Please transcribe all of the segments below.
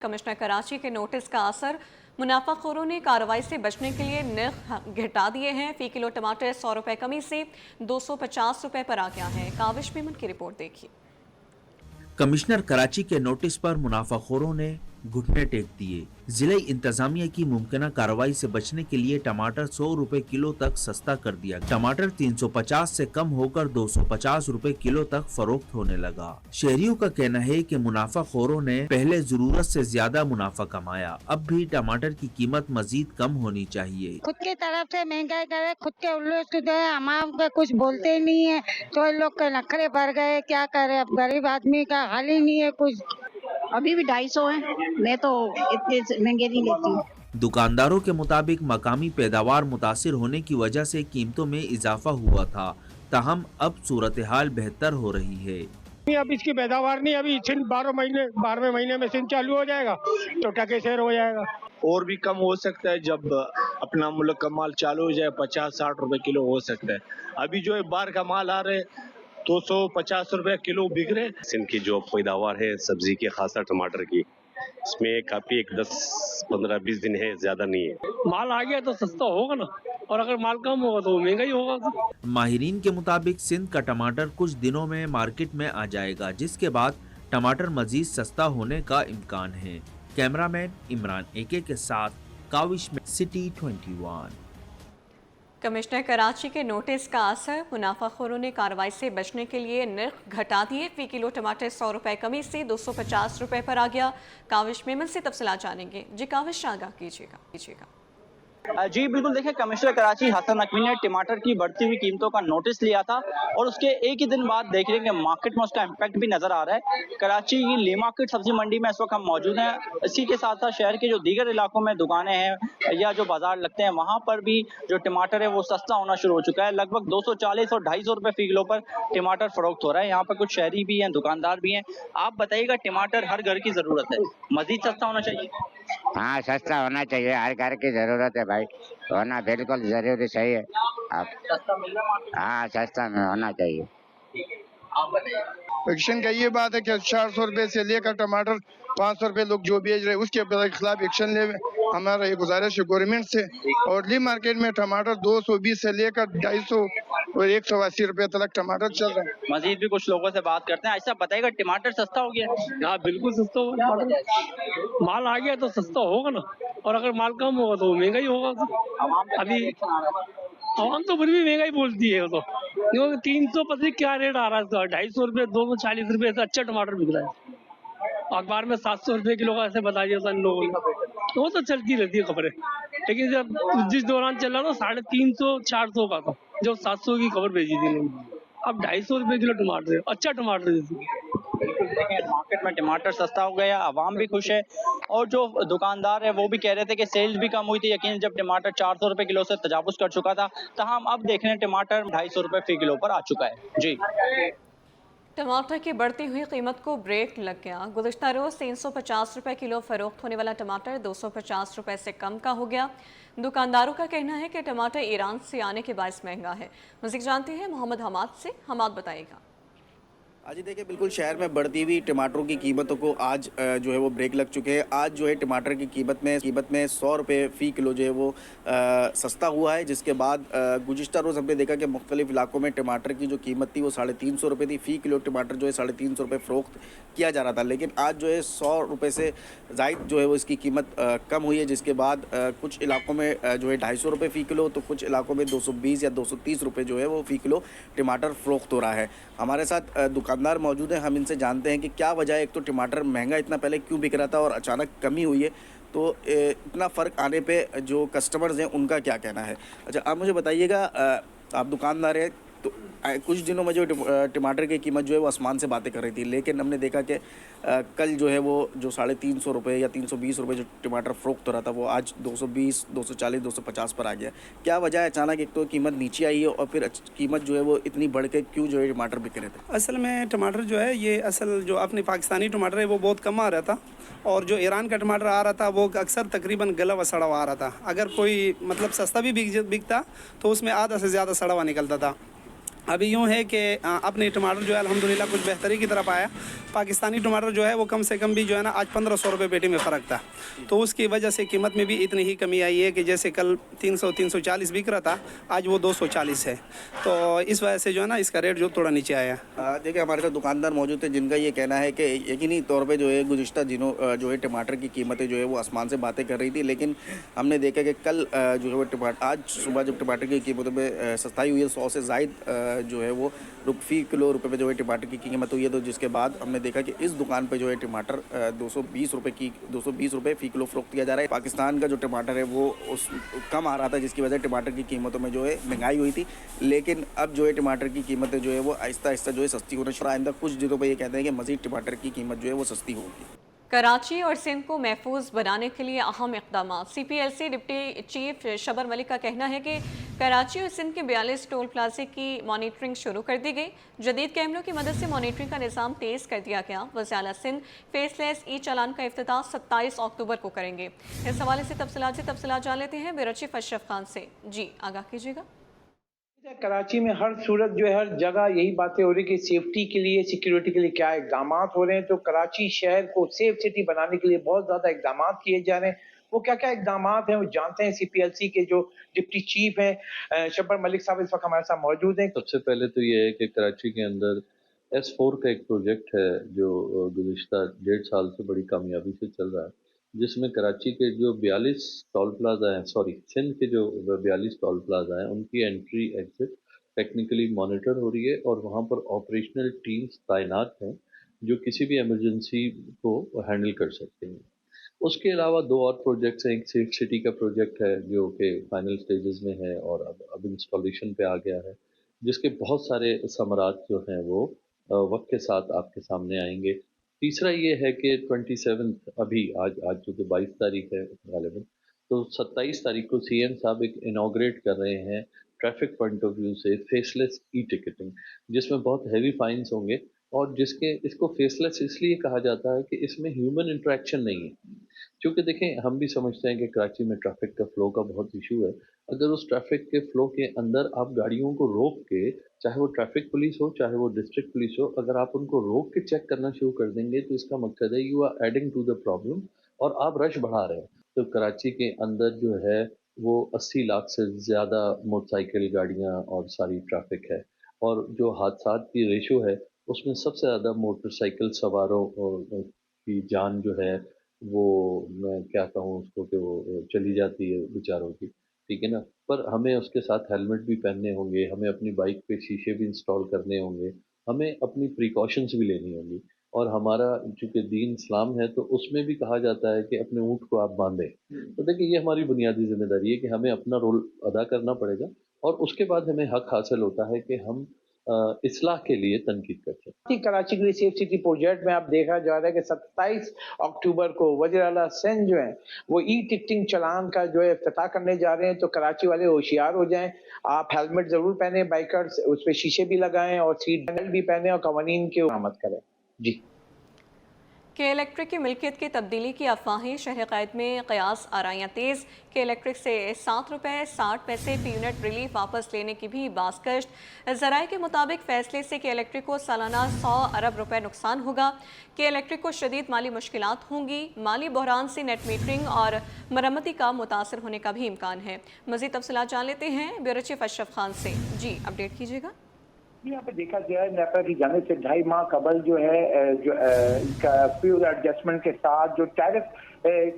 Commissioner Karachi के notice का असर, मुनाफाखोरों ने कार्रवाई से बचने के लिए नर्ख घटा दिए हैं। फी किलो टमाटर 100 रुपए कमी से 250 रुपए पर आ गया है। काविश मेमन की रिपोर्ट देखिए। कमिश्नर कराची के नोटिस पर मुनाफाखोरों ने घुटने टेक दिए। जिले इंतजामिया की मुमकिन कार्रवाई से बचने के लिए टमाटर 100 रुपए किलो तक सस्ता कर दिया। टमाटर 350 से कम होकर 250 रुपए किलो तक फरोख्त होने लगा। शहरियों का कहना है कि मुनाफाखोरों ने पहले जरूरत से ज्यादा मुनाफा कमाया, अब भी टमाटर की कीमत मजीद कम होनी चाहिए। खुद की तरफ से महंगाई करे, खुद के उल्लू जो है, हमारे कुछ बोलते ही नहीं है, तो इन लोग के नखरे भर गए। क्या करे, अब गरीब आदमी का हाल ही नहीं है कुछ। अभी भी 250 है, मैं तो इतने महंगे नहीं लेती हूँ। दुकानदारों के मुताबिक मकामी पैदावार मुतासिर होने की वजह से कीमतों में इजाफा हुआ था, ताहम अब सूरत हाल बेहतर हो रही है। अब इसकी पैदावार नहीं, अभी सिंध 12वें महीने में सिंध चालू हो जाएगा तो टके शेर हो जाएगा। और भी कम हो सकता है जब अपना मुल्क का माल चालू हो जाए, 50-60 रुपए किलो हो सकता है। अभी जो है बाहर का माल आ रहे 250 रुपए किलो बिक रहे। सिंध की जो पैदावार है सब्जी की, खासा टमाटर की, इसमें काफी एक 10-15-20 दिन है, ज्यादा नहीं है। माल आ गया तो सस्ता होगा ना, और अगर माल कम होगा तो महंगा ही होगा। माहिरीन के मुताबिक सिंध का टमाटर कुछ दिनों में मार्केट में आ जाएगा, जिसके बाद टमाटर मजीद सस्ता होने का इम्कान है। कैमरामैन इमरान एके के साथ काविश में सिटी 21। कमिश्नर कराची के नोटिस का असर, मुनाफाखोरों ने कार्रवाई से बचने के लिए नर्ख घटा दिए। फी किलो टमाटर 100 रुपए कमी से 250 रुपए पर आ गया। काविश मेमन से तफसीलात जानेंगे। जी काविश, आगाह कीजिएगा। जी बिल्कुल, देखिए कमिश्नर कराची हसन नकवी ने टमाटर की बढ़ती हुई कीमतों का नोटिस लिया था और उसके एक ही दिन बाद देख रहे हैं कि मार्केट में उसका इम्पैक्ट भी नजर आ रहा है। कराची की ली मार्केट सब्जी मंडी में इस वक्त हम मौजूद हैं। इसी के साथ साथ शहर के जो दीगर इलाकों में दुकानें हैं या जो बाजार लगते हैं, वहां पर भी जो टमाटर है वो सस्ता होना शुरू हो चुका है। लगभग 240 और 250 रुपए फी किलो पर टमाटर फरोख्त हो रहा है। यहाँ पर कुछ शहरी भी हैं, दुकानदार भी हैं। आप बताइएगा, टमाटर हर घर की जरूरत है, मजीद सस्ता होना चाहिए? हाँ, सस्ता होना चाहिए, हर घर की जरूरत है भाई, होना बिल्कुल जरूरी चाहिए। हाँ, सस्ता में होना चाहिए। एक्शन का ये बात है कि 400 रुपए से लेकर टमाटर 500 रुपए लोग जो बेच रहे हैं उसके खिलाफ एक्शन ले। हमारा ये गुजारिश है गवर्नमेंट से। और ली मार्केट में टमाटर 220 से लेकर 250 और 180 रुपए तक टमाटर चल रहा है। मजीद भी कुछ लोगों से बात करते हैं। ऐसा बताएगा, टमाटर सस्ता हो गया? हाँ बिल्कुल सस्ता होगा। माल आ गया तो सस्ता होगा ना, और अगर माल कम होगा तो महंगा ही होगा। अभी आवाम तो फिर भी महंगा ही बोलती है। तो 300 पता क्या रेट आ रहा है, 250 रुपए 240 रुपए से अच्छा टमाटर बिक रहा है। अखबार में 700 रुपए किलो का ऐसे बता दिया था इन लोगों ने। वो तो चलती रहती है खबरें, लेकिन जब जिस दौरान चल रहा था 350-400 का था, जो 700 की खबर भेजी थी इन्होंने। अब 250 रुपए किलो टमाटर है, अच्छा टमाटर है। मार्केट में टमाटर सस्ता हो गया, आवाम भी खुश है और जो दुकानदार है वो भी कह रहे थे कि सेल्स भी कम हुई थी। यकीन जब टमाटर 400 रुपए किलो से तजावुज कर चुका था, तहम अब देख रहे हैं टमाटर 250 रुपए फी किलो पर आ चुका है। जी, टमाटर की बढ़ती हुई कीमत को ब्रेक लग गया। गुज़िश्ता रोज 350 रुपए किलो फरोख्त होने वाला टमाटर 250 रुपए से कम का हो गया। दुकानदारों का कहना है कि टमाटर ईरान से आने के बायस महंगा है। मज़ीद जानते हैं मोहम्मद हमाद से। हमाद बताएगा। आज देखिए, बिल्कुल शहर में बढ़ती हुई टमाटरों की कीमतों को आज जो है वो ब्रेक लग चुके हैं। आज जो है टमाटर की कीमत में 100 रुपये फ़ी किलो जो है वो सस्ता हुआ है, जिसके बाद गुज़िश्ता रोज़ हमने देखा कि मुख्तलिफ इलाकों में टमाटर की जो कीमत थी वो 350 रुपये थी। फ़ी किलो टमाटर जो है 350 रुपये फ़रोख्त किया जा रहा था, लेकिन आज जो है 100 रुपये से ज़ायद जो है वो इसकी कीमत कम हुई है, जिसके बाद कुछ इलाकों में जो है 250 रुपये फ़ी किलो, तो कुछ इलाकों में 220 या 230 रुपये जो है वो फ़ी किलो टमाटर फ़रोख्त हो रहा है। हमारे साथ दुकानदार मौजूद हैं, हम इनसे जानते हैं कि क्या वजह है। एक तो टमाटर महंगा इतना पहले क्यों बिक रहा था और अचानक कमी हुई है, तो इतना फ़र्क आने पे जो कस्टमर्स हैं उनका क्या कहना है। अच्छा, आप मुझे बताइएगा, आप दुकानदार हैं, तो कुछ दिनों में जो टमाटर की कीमत जो है वो आसमान से बातें कर रही थी, लेकिन हमने देखा कि कल जो है वो जो 350 रुपये या 320 रुपये जो टमाटर फ़रोख्त हो रहा था वो आज 220, 240, 250 पर आ गया। क्या वजह है अचानक एक तो कीमत नीचे आई है और फिर कीमत जो है वो इतनी बढ़ के क्यों जो है टमाटर बिक रहे थे? असल में टमाटर जो है ये असल जो अपनी पाकिस्तानी टमाटर है वो बहुत कम आ रहा था, और जो ईरान का टमाटर आ रहा था वो अक्सर तकरीबन गला व सड़ा हुआ आ रहा था। अगर कोई मतलब सस्ता भी बिकता तो उसमें आधा से ज़्यादा सड़ा हुआ निकलता था। अभी यूँ है कि अपने टमाटर जो है अल्हम्दुलिल्लाह कुछ बेहतरी की तरफ आया। पाकिस्तानी टमाटर जो है वो कम से कम भी जो है ना आज 1500 रुपये पेटी में फ़र्क था, तो उसकी वजह से कीमत में भी इतनी ही कमी आई है कि जैसे कल 300-340 बिक रहा था, आज वो 240 है, तो इस वजह से जो है ना इसका रेट जो थोड़ा नीचे आया। देखिए हमारे साथ दुकानदार मौजूद थे जिनका ये कहना है कि यकीनी तौर पे जो है गुज़िश्ता दिनों जो है टमाटर की कीमतें जो है वो आसमान से बातें कर रही थी, लेकिन हमने देखा कि कल जो है वो टमाटर आज सुबह जब टमाटर की कीमतों में सस्ताई हुई है 100 से ज़ायद जो है वो फ़ी किलो रुपये पे जो है टमाटर की कीमत हुई है, तो जिसके बाद हमने देखा कि इस दुकान पे जो है टमाटर 220 रुपये फ़ी किलो फ़रोख्त किया जा रहा है। पाकिस्तान का जो टमाटर है वो उस कम आ रहा था, जिसकी वजह टमाटर की कीमतों में जो है महंगाई हुई थी, लेकिन अब जो है टमाटर की कीमतें जो है वो आहिस्ता आहिस्ता जो है सस्ती होना शुरू। आइंदा कुछ दिनों पर ये कहते हैं कि मज़ीद टमाटर की कीमत जो है वो सस्ती होगी। कराची और सिंध को महफूज बनाने के लिए अहम इक़दाम। CPLC डिप्टी चीफ शबर मलिक का कहना है कि कराची और सिंध के 42 टोल प्लाजे की मॉनिटरिंग शुरू कर दी गई। जदीद कैमरों की मदद से मॉनिटरिंग का निज़ाम तेज़ कर दिया गया। वज़ीर आला सिंध फेसलेस ई चालान का इफ्तिताह 27 अक्टूबर को करेंगे। इस हवाले से तफसीलात जान लेते हैं ब्यूरो चीफ अशरफ खान से। जी आगाह कीजिएगा। कराची में हर सूरत जो है हर जगह यही बातें हो रही कि सेफ्टी के लिए सिक्योरिटी के लिए क्या इकदाम हो रहे हैं, तो कराची शहर को सेफ सिटी बनाने के लिए बहुत ज्यादा इकदाम किए जा रहे हैं। वो क्या क्या इकदाम हैं वो जानते हैं। CPLC के जो डिप्टी चीफ हैं शब्बर मलिक साहब इस वक्त हमारे साथ मौजूद हैं। सबसे पहले तो ये है कि कराची के अंदर S4 का एक प्रोजेक्ट है जो गुज़िश्ता 1.5 साल से बड़ी कामयाबी से चल रहा है, जिसमें कराची के जो 42 टोल प्लाजा हैं, सिंध के जो 42 टोल प्लाजा हैं, उनकी एंट्री एग्जिट टेक्निकली मॉनिटर हो रही है और वहाँ पर ऑपरेशनल टीम्स तैनात हैं जो किसी भी इमरजेंसी को हैंडल कर सकते हैं। उसके अलावा 2 और प्रोजेक्ट्स हैं। एक सेफ सिटी का प्रोजेक्ट है जो कि फाइनल स्टेजेस में है और अब इंस्टॉलेशन पे आ गया है, जिसके बहुत सारे समरात जो हैं वो वक्त के साथ आपके सामने आएंगे। तीसरा ये है कि 27 अभी आज चूँकि 22 तारीख है गालिबन, तो 27 तारीख को CM साहब एक इनॉग्रेट कर रहे हैं ट्रैफिक पॉइंट ऑफ व्यू से फेसलेस ई टिकटिंग, जिसमें बहुत हैवी फाइन्स होंगे और इसको फेसलेस इसलिए कहा जाता है कि इसमें ह्यूमन इंटरेक्शन नहीं है। क्योंकि देखें हम भी समझते हैं कि कराची में ट्रैफिक का फ्लो का बहुत इशू है। अगर उस ट्रैफिक के फ्लो के अंदर आप गाड़ियों को रोक के, चाहे वो ट्रैफिक पुलिस हो चाहे वो डिस्ट्रिक्ट पुलिस हो, अगर आप उनको रोक के चेक करना शुरू कर देंगे तो इसका मकसद है you are adding to the problem और आप रश बढ़ा रहे हैं। तो कराची के अंदर जो है वो 80 लाख से ज़्यादा मोटरसाइकिल गाड़ियाँ और सारी ट्रैफिक है, और जो हादसात की रेशो है उसमें सबसे ज़्यादा मोटरसाइकिल सवारों की जान जो है वो, मैं क्या कहूँ उसको, कि वो चली जाती है बेचारों की, ठीक है ना। पर हमें उसके साथ हेलमेट भी पहनने होंगे, हमें अपनी बाइक पे शीशे भी इंस्टॉल करने होंगे, हमें अपनी प्रिकॉशंस भी लेनी होंगी। और हमारा चूँकि दीन इस्लाम है तो उसमें भी कहा जाता है कि अपने ऊँट को आप बांधें। तो देखिए ये हमारी बुनियादी जिम्मेदारी है कि हमें अपना रोल अदा करना पड़ेगा और उसके बाद हमें हक हासिल होता है कि हम इस्लाह के लिए तनकीद करते हैं। कराची के लिए सेफ सिटी प्रोजेक्ट में आप देखा जा रहा है कि 27 अक्टूबर को वज़ीर आला सिंध जो है वो ई टिकटिंग चलान का जो है इफ्तिताह करने जा रहे हैं। तो कराची वाले होशियार हो जाएं, आप हेलमेट जरूर पहने, बाइकर्स उस पर शीशे भी लगाएं और सीट बेल्ट भी पहने और कवानीन की आमद करें। जी के इलेक्ट्रिक की मिल्कियत की तब्दीली की अफवाहें, शहर क़ैद में क़यास आराइयाँ तेज़। के इलेक्ट्रिक से 7 रुपये 60 पैसे फी यूनिट रिलीफ वापस लेने की भी बाज़कश्त। ज़राए के मुताबिक फ़ैसले से के इलेक्ट्रिक को सालाना 100 अरब रुपए नुकसान होगा। के इलेक्ट्रिक को शदीद माली मुश्किलात होंगी। माली बहरान से नेट मीटरिंग और मरम्मती का मुतासर होने का भी इम्कान है। मज़ीद तफसीलात जान लेते हैं ब्यूरो चीफ अशरफ खान से। जी अपडेट कीजिएगा। यहाँ पे देखा जाए नेपरा की जाने से 2.5 माह कबल जो है जो फ्यूल एडजस्टमेंट के साथ जो टैरिफ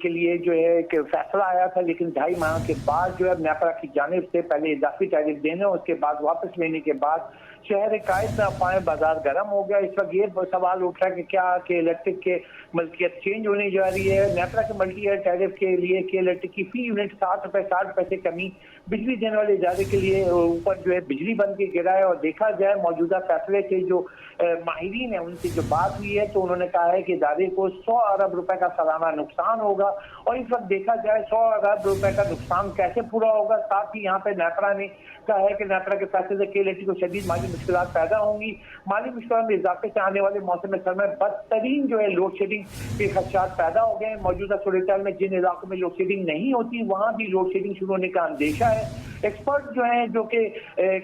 के लिए जो है एक फैसला आया था, लेकिन 2.5 माह के बाद जो है नेपरा की जानिब से पहले इजाफी टैरिफ देने उसके बाद वापस लेने के बाद शहर कायद में अफवाहें बाजार गर्म हो गया। इस वक्त ये सवाल उठ रहा है कि क्या के इलेक्ट्रिक के मल्कियत चेंज होने जा रही है। नेपरा के मल्टी ईयर टैरिफ के लिए के इलेक्ट्रिक की फी यूनिट 60 रुपये 60 पैसे कमी बिजली देने वाले इदारे के लिए ऊपर जो है बिजली बन के गिरा है। और देखा जाए मौजूदा फैसले के जो माहिरीन है उनसे जो बात हुई है तो उन्होंने कहा है कि इदारे को 100 अरब रुपए का सालाना नुकसान होगा। और इस वक्त देखा जाए 100 अरब रुपए का नुकसान कैसे पूरा होगा। साथ ही यहाँ पे नेपरा ने कहा है कि नेपरा के फैसले से के इलेक्ट्रिक को शदीद माली मुश्किलात पैदा होंगी। माली मुश्किलात में इजाफे से आने वाले मौसम सरमा में बदतरीन जो है लोड शेडिंग के खदशात पैदा हो गए हैं। मौजूदा सूरत में जिन इलाकों में लोड शेडिंग नहीं होती वहाँ भी लोड शेडिंग शुरू होने का अंदेशा है। एक्सपर्ट जो हैं जो कि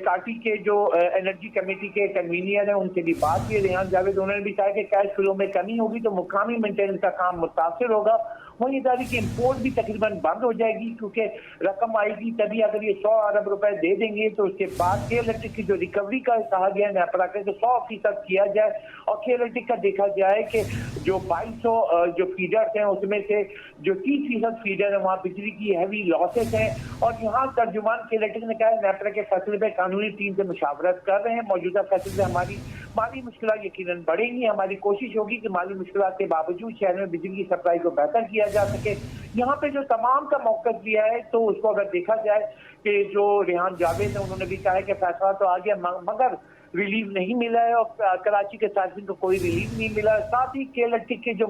काटी के जो एनर्जी कमेटी के कन्वीनियर हैं उनसे भी बात की, रेहान जावेद, उन्होंने भी कहा कि कैश फ्लो में कमी होगी तो मुकामी मेंटेनेंस का काम मुतासर होगा। वहीं इदारे की इम्पोर्ट भी तकरीबन बंद हो जाएगी क्योंकि रकम आएगी तभी अगर ये 100 अरब रुपए दे देंगे तो उसके बाद के इलेक्ट्रिक की जो रिकवरी का कहा गया है नेपरा के तो 100% किया जाए। और के इलेक्ट्रिक का देखा जाए कि जो 2200 जो फीडर्स हैं उसमें से जो 30% फीडर है वहाँ बिजली की हैवी लॉसेस हैं। और यहाँ तर्जुमान के इलेक्ट्रिक ने कहा नेपरा के फैसले पे कानूनी टीम से मुशावरत कर रहे हैं। मौजूदा फैसले से हमारी माली मुश्किलात यकीनन बढ़ेंगी। हमारी कोशिश होगी कि माली मुश्किलात के बावजूद शहर में बिजली की सप्लाई को बेहतर किया जा सके। यहाँ पे जो तमाम का मौक़िफ़ लिया है तो उसको अगर देखा जाए कि जो रेहान जावेद है उन्होंने भी कहा है कि फैसला तो आ गया मगर रिलीफ नहीं मिला है और कराची के सार्फिन को कोई रिलीफ नहीं मिला। साथ ही के इलेक्ट्रिक के जो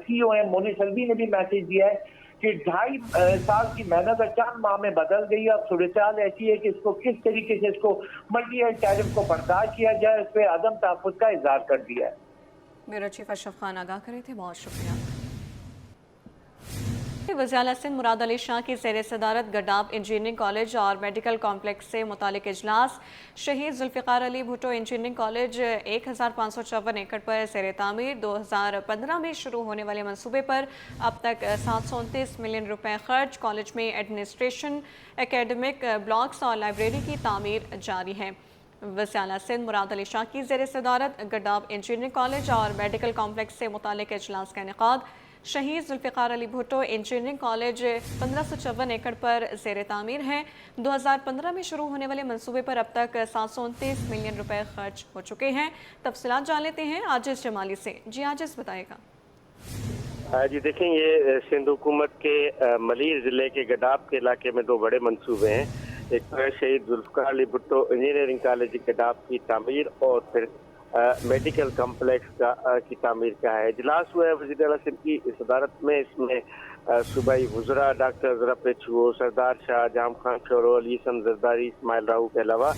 CEO हैं मोनी सल्वी ने भी मैसेज दिया है कि 2.5 साल की मेहनत 4 माह में बदल गई है। अब सूरत ऐसी है कि इसको किस तरीके से इसको मल्टी ईयर टैरिफ को बर्दाश्त किया जाए, इस पर अदम तहफ़्फ़ुज़ का इज़हार कर दिया है। ब्यूरो चीफ अशरफ खान आगाह करे थे, बहुत शुक्रिया। वज़ीर सिंध मुराद अली शाह की ज़ेर सदारत गडाब इंजीनियरिंग कॉलेज और मेडिकल कॉम्प्लेक्स से मुतालिक इजलास। शहीद जुल्फ़िकार अली भुट्टो इंजीनियरिंग कॉलेज 1554 एकड़ पर ज़ेर तामीर। 2015 में शुरू होने वाले मंसूबे पर अब तक 729 मिलियन रुपए खर्च। कॉलेज में एडमिनिस्ट्रेशन, एकेडमिक ब्लॉक्स और लाइब्रेरी की तामीर जारी है। वज़ीर सिंध मुराद अली शाह की ज़ेर सदारत गडाब इंजीनियरिंग कॉलेज और मेडिकल कॉम्प्लेक्स से मुतालिक इजलास का इनेकाद। शहीद जुल्फ़िकार अली भुट्टो इंजीनियरिंग कॉलेज 1554 एकड़ पर ज़ेर तामीर है। 2015 में शुरू होने वाले मंसूबे पर अब तक 729 मिलियन रुपए खर्च हो चुके हैं। तफसीलात जान लेते हैं आजिज़ जमाली से। जी आजिज़ बताएगा। जी देखें, ये सिंध हुकूमत के मलीर ज़िले के गडाब के इलाके में 2 बड़े मंसूबे हैं। एक तो है शहीद जुल्फ़िकार अली भुट्टो इंजीनियरिंग कॉलेज गडाब की तामीर और फिर मेडिकल कम्प्लेक्स की तामीर का है। इजलास हुआ है वज़ीर आला सिंध की सदारत में। इसमें सूबाई वज़रा डॉक्टर ज़रा पेछुओ, सरदार शाह, जाम खान शोरो, अली सन जरदारी, इस्माइल राहू के अलावा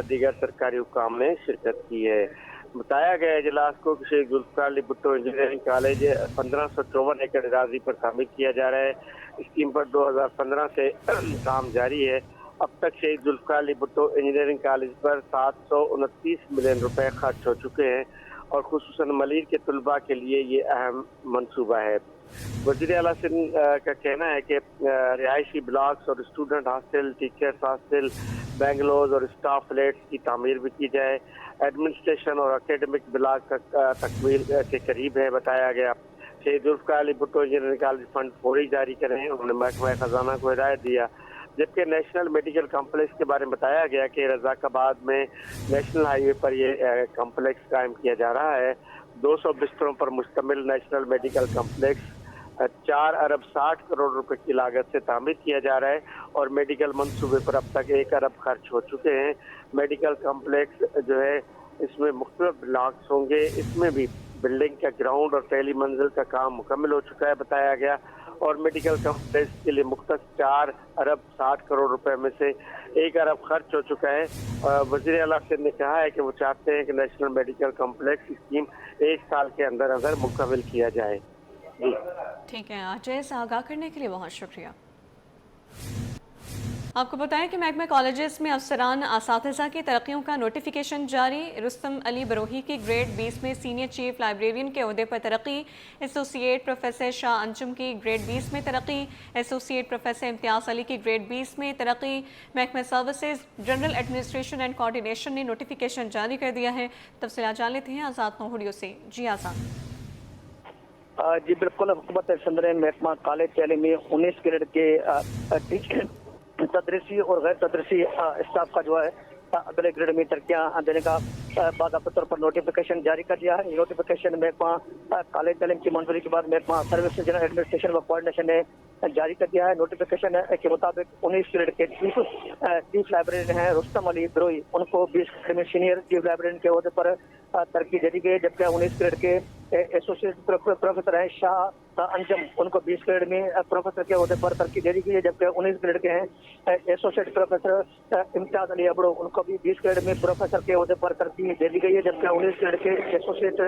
दीगर सरकारी हुकाम ने शिरकत की है। बताया गया इजलास को कि शहीद जुल्फ़िकार अली भुट्टो इंजीनियरिंग कॉलेज 1554 एकड़ अराज़ी पर तामीर किया जा रहा है। स्कीम पर 2015 से काम जारी है। अब तक शहीद जुल्फ़िकार अली भुट्टो इंजीनियरिंग कॉलेज पर 729 मिलियन रुपए खर्च हो चुके हैं और खुसूसन मलीर के तलबा के लिए ये अहम मंसूबा है। वज़ीर आला सिंध का कहना है कि रिहायशी ब्लॉक्स और स्टूडेंट हॉस्टल, टीचर्स हॉस्टल, बेंगलोज और स्टाफ फ्लैट्स की तामीर भी की जाए। एडमिनिस्ट्रेशन और एकेडमिक ब्लॉक का तकमील के करीब है। बताया गया शहीद Zulfikar Ali Bhutto engineering college fund फौरी जारी करें। उन्होंने महकमा खजाना को हिदायत दिया। जबकि नेशनल मेडिकल कम्प्लेक्स के बारे में बताया गया कि रज़ाकाबाद में नेशनल हाईवे पर ये कम्प्लेक्स कायम किया जा रहा है। 200 बिस्तरों पर मुश्तमिल नेशनल मेडिकल कम्प्लेक्स 4 अरब 60 करोड़ रुपए की लागत से तामीर किया जा रहा है और मेडिकल मंसूबे पर अब तक 1 अरब खर्च हो चुके हैं। मेडिकल कम्प्लेक्स जो है इसमें मुख्तलिफ ब्लॉक्स होंगे। इसमें भी बिल्डिंग का ग्राउंड और पहली मंजिल का काम मुकम्मल हो चुका है बताया गया और मेडिकल कम्प्लेक्स के लिए मुख्तस 4 अरब 60 करोड़ रुपए में से 1 अरब खर्च हो चुका है। वज़ीर आला सिंध ने कहा है कि वो चाहते हैं कि नेशनल मेडिकल कम्प्लेक्स स्कीम 1 साल के अंदर अंदर मुकम्मल किया जाए। ठीक है, आजिज़ आगाह करने के लिए बहुत शुक्रिया। आपको बताएं कि महकमा कॉलेजेस में अफसरान असातिज़ा की तरक्कियों का नोटिफिकेशन जारी। रुस्तम अली बरोही की ग्रेड 20 में सीनियर चीफ लाइब्रेरियन के ओहदे पर तरक्की। एसोसिएट प्रोफेसर शाह अंजुम की ग्रेड 20 में तरक्की। एसोसिएट प्रोफेसर इम्तियाज़ अली की ग्रेड 20 में तरक्की। महकमा services general administration and coordination ने नोटिफिकेशन जारी कर दिया है। तफसीलात जान लेते हैं आज़ाद नोहड़ियों से। जी आज़ाद। जी बिल्कुल, हुकूमत सिंध ने महकमा कॉलेज तैलीमी 19 ग्रेड के तदरीसी और गैर तदरीसी स्टाफ का जो है अगले ग्रेड में तरक्कियाँ देने का बाकायदा तौर पर नोटिफिकेशन जारी कर दिया है। ये नोटिफिकेशन महकमा कॉलेज तैलीम की मंजूरी के बाद महकमा सर्विस जनरल एडमिनिस्ट्रेशन व कोऑर्डिनेशन ने जारी कर दिया है। नोटिफिकेशन के मुताबिक 19 ग्रेड के चीफ लाइब्रेरियन हैं रुस्तम अली बरोही, उनको 20 ग्रेड में सीनियर चीफ लाइब्रेरियन के ओहदे पर तरक्की दे दी गई है, जबकि 19 ग्रेड के एसोसिएट प्रोफेसर हैं शाह अंजम, उनको 20 ग्रेड में प्रोफेसर के ओहदे पर तरक्की दे दी गई है, जबकि 19 ग्रेड के हैं एसोसिएट प्रोफेसर इम्तियाज अली अबड़ो, उनको भी 20 ग्रेड में प्रोफेसर के ओहदे पर तरक्की दे दी गई है, जबकि 19 ग्रेड के एसोसिएट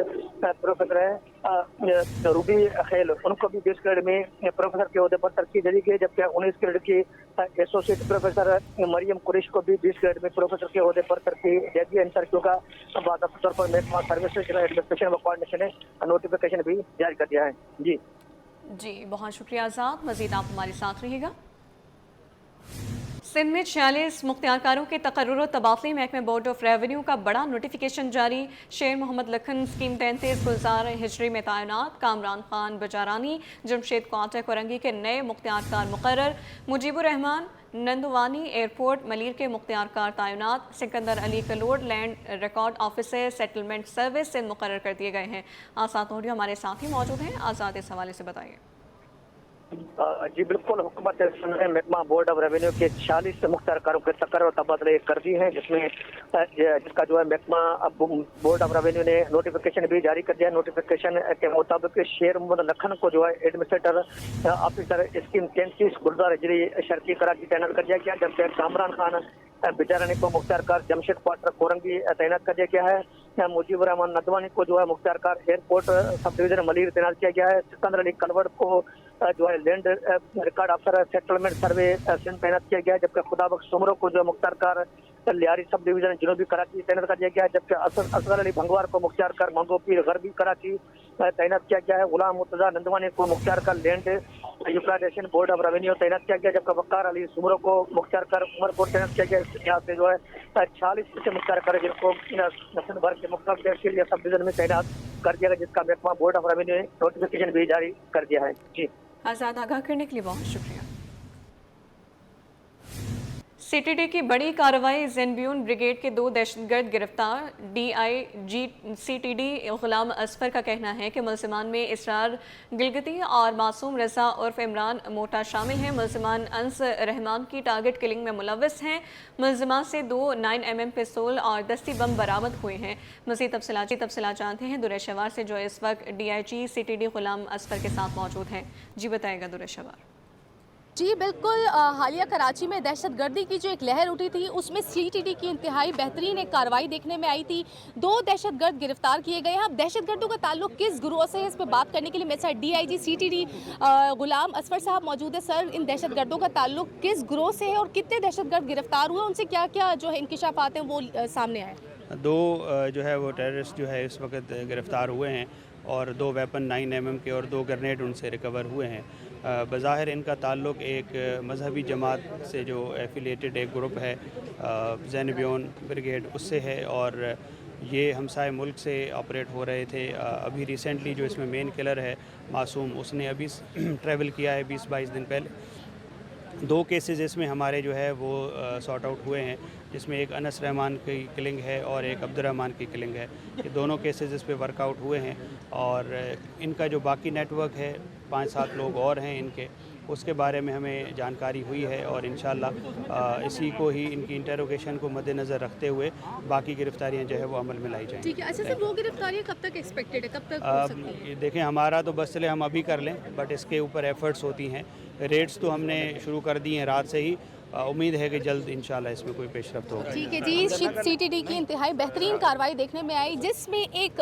प्रोफेसर हैं रूबी खेल, उनको भी 20 ग्रेड में प्रोफेसर के ओहदे पर तरक्की दे दी गई है, जबकि 19 ग्रेड की एसोसिएट प्रोफेसर मरियम कुरैश को भी 20 ग्रेड में प्रोफेसर के ओहदे पर तरक्की दे दी है। इन तरक्कियों का बाकायदा तौर पर महकमा सर्विसेज एडमिनिस्ट्रेशन व कोऑर्डिनेशन ने नोटिफिकेशन भी जारी कर दिया है। जी बहुत शुक्रिया आज़ाद, मज़ीद आप हमारे साथ रहिएगा। सिंध में 46 मुख्तियारकारों के तकर्रुर और तबादले, महकमे बोर्ड ऑफ रेवेन्यू का बड़ा नोटिफिकेशन जारी। शेर मोहम्मद लखन स्कीम 33 गुलजार हिजरी में तैनात, कामरान खान बजारानी जमशेद क्वार्टर कोरंगी के नए मुख्तियारकार मुकर्रर, मुजीबुर रहमान नंदवानी एयरपोर्ट मलीर के मुख्तियारकार तैनात, Sikandar Ali Kalod land record officer settlement service से मुकर्रर कर दिए गए हैं। आज़ाद ऑडियो हमारे साथ ही मौजूद हैं, आज़ाद इस हवाले से बताइए। जी बिल्कुल, हुकूमत ने महकमा बोर्ड ऑफ रेवेन्यू के 46 मुख्तियारकारों के तकर्रुर तबादले कर दिए हैं, जिसका जो है महकमा बोर्ड ऑफ रेवेन्यू ने नोटिफिकेशन भी जारी कर दिया है। नोटिफिकेशन के मुताबिक शेर मोहम्मद लखन को जो है एडमिनिस्ट्रेटर ऑफिसर स्कीम 33 गुलजार हिजरी शर्की कराची तैनात कर दिया गया, जबकि कामरान खान बिजारानी को मुख्तियारकार जमशेद क्वार्टर कोरंगी तैनात कर दिया गया है। मुजीबुर रहमान नदवानी को जो है मुख्तियारकार एयरपोर्ट सब डिवीजन मलीर तैनात किया गया है। सिकंदर अली कलवड़ को जो है लैंड रिकॉर्ड अफसर सेटलमेंट सर्वे सिंध तैनात किया गया है, जबकि खुदाबख्श सुमरो को जो है मुख्तियारकार लियारी सब डिवीजन जनूबी कराची तैनात कर दिया गया है, जबकि असगर अली भंगवार को मुख्तियारकार मंगो पीर गरबी कराची तैनात किया गया है। गुलाम मुर्तजा नंदवानी को मुख्तियारकार land utilization board of revenue तैनात किया गया, जबकि वकार अली सुमरो को मुख्तियारकार उमरकोट तैनात किया गया। इस लिहाज से जो है 46 ऐसे मुख्तियारकार जिनको नस्ल भर के मुख्तलिफ तहसील या सब डिवीजन में तैनात कर दिया गया, जिसका महकमा बोर्ड ऑफ रेवेन्यू ने नोटिफिकेशन भी जारी कर दिया है। जी आज़ाद, आगाह करने के लिए बहुत शुक्रिया। सीटीडी की बड़ी कार्रवाई, ज़ेनब्यून ब्रिगेड के 2 दहशतगर्द गिरफ्तार। DIG CTD गुलाम असफर का कहना है कि मुलजिमान में इसरार गिलगिती और मासूम रजा उर्फ इमरान मोटा शामिल हैं। मुलजिमान अंस रहमान की टारगेट किलिंग में मुलव्वस हैं। मुलजिमान से 2 9mm पिस्तौल और दस्ती बम बरामद हुए हैं। मज़ीद तफसीलात जानते हैं दुरेशवार से, जो इस वक्त DIG CTD गुलाम असफर के साथ मौजूद हैं। जी बताएगा दुरेशवार। जी बिल्कुल, हालिया कराची में दहशतगर्दी की जो एक लहर उठी थी, उसमें सीटीडी की इंतहाई बेहतरीन एक कार्रवाई देखने में आई थी। 2 दहशतगर्द गिरफ्तार किए गए हैं। अब दहशतगर्दों का ताल्लुक किस गिरोह से है, इस पर बात करने के लिए मेरे साथ DIG CTD गुलाम असफर साहब मौजूद है। सर, इन दहशतगर्दों का ताल्लुक किस गिरोह से है और कितने दहशतगर्द गिरफ्तार हुए, उनसे क्या क्या जो है इंकिशाफात हैं वो सामने आए? 2 जो है वो टेररिस्ट जो है इस वक्त गिरफ्तार हुए हैं और 2 वेपन 9mm के और 2 ग्रेनेड उनसे रिकवर हुए हैं। बज़ाहिर इनका ताल्लुक़ एक मजहबी जमात से जो एफिलिएटेड एक ग्रुप है ज़ेनब्यून ब्रिगेड, उससे है और ये हमसाए मुल्क से ऑपरेट हो रहे थे। अभी रिसेंटली जो इसमें मेन किलर है मासूम, उसने अभी ट्रैवल किया है 20-22 दिन पहले। 2 केसेस इसमें हमारे जो है वो सॉर्ट आउट हुए हैं, जिसमें एक अनस रहमान की किलिंग है और एक अब्दुर्रहमान की किलिंग है। ये दोनों केसेस इस पे वर्कआउट हुए हैं और इनका जो बाकी नेटवर्क है 5-7 लोग और हैं इनके, उसके बारे में हमें जानकारी हुई है और इंशाल्लाह इसी को ही इनकी इंटरोगेशन को मद्देनज़र रखते हुए बाकी गिरफ्तारियां जो है वो अमल में लाई जाएंगी। ठीक है। अच्छा सर, वो गिरफ्तारियां कब तक एक्सपेक्टेड है, कब तक हो सकती है? देखें, हमारा तो बस चले हम अभी कर लें, बट इसके ऊपर एफर्ट्स होती हैं। रेड्स तो हमने शुरू कर दी हैं रात से ही, उम्मीद है कि जल्द इंशाल्लाह इसमें कोई पेशरफ्त होगा। ठीक है जी, सीटीडी की इंतहाई बेहतरीन कार्रवाई देखने में आई, जिसमें एक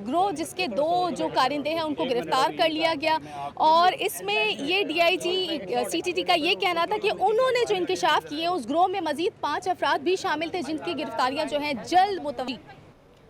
ग्रोह जिसके 2 जो कारिंदे हैं उनको गिरफ्तार कर लिया गया और इसमें ये DIG सीटीडी का ये कहना था कि उन्होंने जो इंकिशाफ किए उस ग्रोह में मजीद 5 अफराद भी शामिल थे, जिनकी गिरफ्तारियाँ जो हैं जल्द मुतव्वल।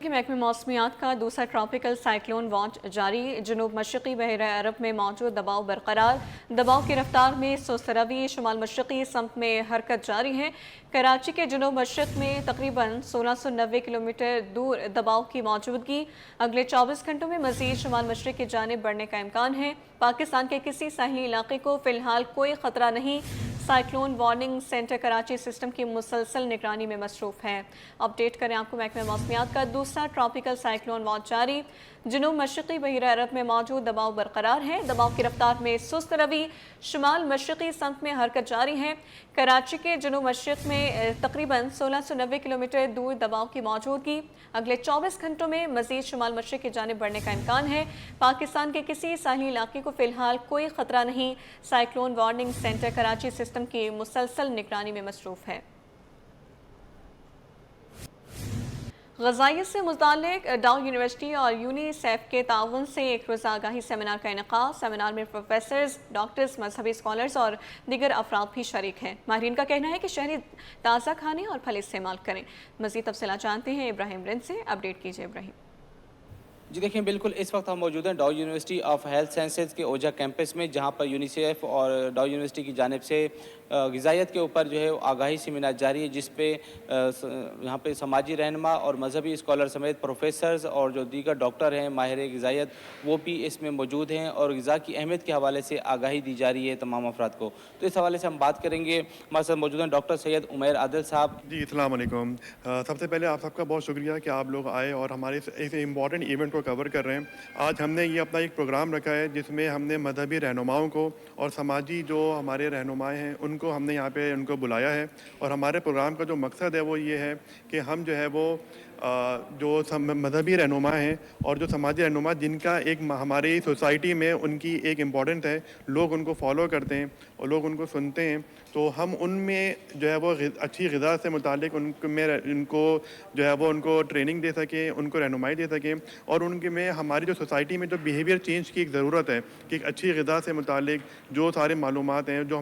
महकमे मौसमियात का दूसरा ट्रॉपिकल साइक्लोन वॉच जारी। जनूब मशरक़ी बहरा अरब में मौजूद दबाव बरकरार। दबाव की रफ्तार में सुस्तरवी शुमाल मशरक़ी समत में हरकत जारी है। कराची के जनूब मशरक़ में तकरीबन 1690 किलोमीटर दूर दबाव की मौजूदगी। अगले 24 घंटों में मज़ीद शुमाल मशरक़ की जानिब बढ़ने का इम्कान है। पाकिस्तान के किसी साहिली इलाके को फ़िलहाल कोई ख़तरा नहीं। Cyclone warning centre Karachi system की मुसलसल निगरानी में मसरूफ़ है। अपडेट करें आपको महकमे मौसमियात का दूसरा ट्रॉपिकल साइक्लोन वॉच जारी। जुनूब मशरक़ी बहीरा अरब में मौजूद दबाव बरकरार है। दबाव की रफ्तार में सुस्त रवि शुमाल मशरक़ी सम्त में हरकत जारी है। कराची के जुनूब मशरक़ में तकरीबन 1690 किलोमीटर दूर दबाव की मौजूदगी। अगले 24 घंटों में मज़ीद शुमाल मशरक़ की जानिब बढ़ने का इम्कान है। पाकिस्तान के किसी साहली इलाके को फ़िलहाल कोई ख़तरा नहीं। Cyclone warning centre Karachi system की मुसलसल निगरानी में मसरूफ़ है। ग़ज़ाइयत से मुताल्लिक़ डाउ यूनिवर्सिटी और यूनिसेफ के ताउन से एक रोज़ा आगाही सेमिनार का इनेकाद। सेमिनार में प्रोफेसर्स, डॉक्टर्स, मजहबी स्कॉलर्स और दीगर अफराद भी शरीक हैं। माहिरीन का कहना है कि शहरी ताज़ा खाने और फल इस्तेमाल करें। मज़ीद तफ़सीलात जानते हैं इब्राहिम रिंद से। अपडेट कीजिए इब्राहिम। जी देखिए, बिल्कुल इस वक्त हम मौजूद हैं डाउ यूनिवर्सिटी ऑफ हेल्थ साइंसेज के ओझा कैंपस में, जहां पर यूनिसेफ और डाउ यूनिवर्सिटी की जानिब से ग़िज़ाइयत के ऊपर जो है आगाही सेमिनार जारी है, जिस पे यहाँ पे समाजी रहनुमा और मजहबी स्कॉलर समेत प्रोफेसर्स और जो दीगर डॉक्टर हैं माहिर ग़िज़ाइयत वो भी इसमें मौजूद हैं और ग़िज़ा की अहमियत के हवाले से आगाही दी जा रही है तमाम अफराद को। तो इस हवाले से हम बात करेंगे। हमारे साथ मौजूद हैं डॉक्टर सैयद उमैर आदिल साहब। जी अस्सलाम वालेकुम। सबसे पहले आप सबका बहुत शुक्रिया कि आप लोग आए और हमारे इस इम्पॉर्टेंट इवेंट को कवर कर रहे हैं। आज हमने ये अपना एक प्रोग्राम रखा है जिसमें हमने मजहबी रहनुमाओं को और समाजी जो हमारे रहनुमाएँ हैं उनको हमने यहाँ पे उनको बुलाया है। और हमारे प्रोग्राम का जो मकसद है वो ये है कि हम जो है वो जो मजहबी रहनुमा हैं और जो समाजी रहनुमा जिनका एक हमारी सोसाइटी में उनकी एक इम्पॉर्टेंट है, लोग उनको फॉलो करते हैं और लोग उनको सुनते हैं, तो हम उनमें जो है वो अच्छी ग़िज़ा से मुतालिक उनको जो है वो उनको ट्रेनिंग दे सकें, उनको रहनुमाई दे सकें और उनके में हमारी जो सोसाइटी में जो बिहेवियर चेंज की एक ज़रूरत है कि एक अच्छी ग़िज़ा से मुतालिक जो सारे मालूमात हैं जो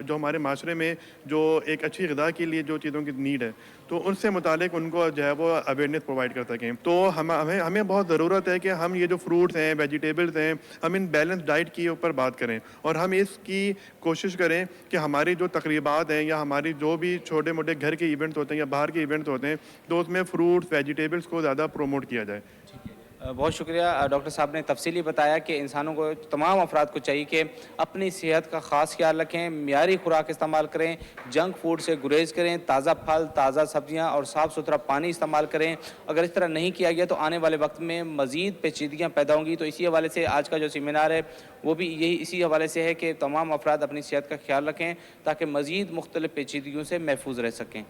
हमारे माशरे में जो एक अच्छी ग़िज़ा के लिए जो चीज़ों की नीड है, तो उनसे मुतालिक उनको जो है वो अवेयरनेस प्रोवाइड कर सकें। तो हमें बहुत ज़रूरत है कि हम ये जो फ्रूट्स हैं, वेजिटेबल्स हैं, हम इन बैलेंस डाइट के ऊपर बात करें और हम इसकी कोशिश करें कि हमारी जो तकरीबात हैं या हमारी जो भी छोटे मोटे घर के इवेंट्स होते हैं या बाहर के इवेंट्स होते हैं तो उसमें फ्रूट्स वेजिटेबल्स को ज़्यादा प्रोमोट किया जाए। बहुत शुक्रिया। डॉक्टर साहब ने तफसीली बताया कि इंसानों को, तमाम अफराद को चाहिए कि अपनी सेहत का ख़ास ख्याल रखें, मियारी खुराक इस्तेमाल करें, जंक फूड से गुरेज करें, ताज़ा फल, ताज़ा सब्जियां और साफ़ सुथरा पानी इस्तेमाल करें। अगर इस तरह नहीं किया गया तो आने वाले वक्त में मज़ीद पेचीदगियाँ पैदा होंगी। तो इसी हवाले से आज का जो सेमिनार है वो भी इसी हवाले से है कि तमाम अफराद अपनी सेहत का ख्याल रखें ताकि मज़ीद मुख्तलिफ़ पेचीदगियों से महफूज रह सकें।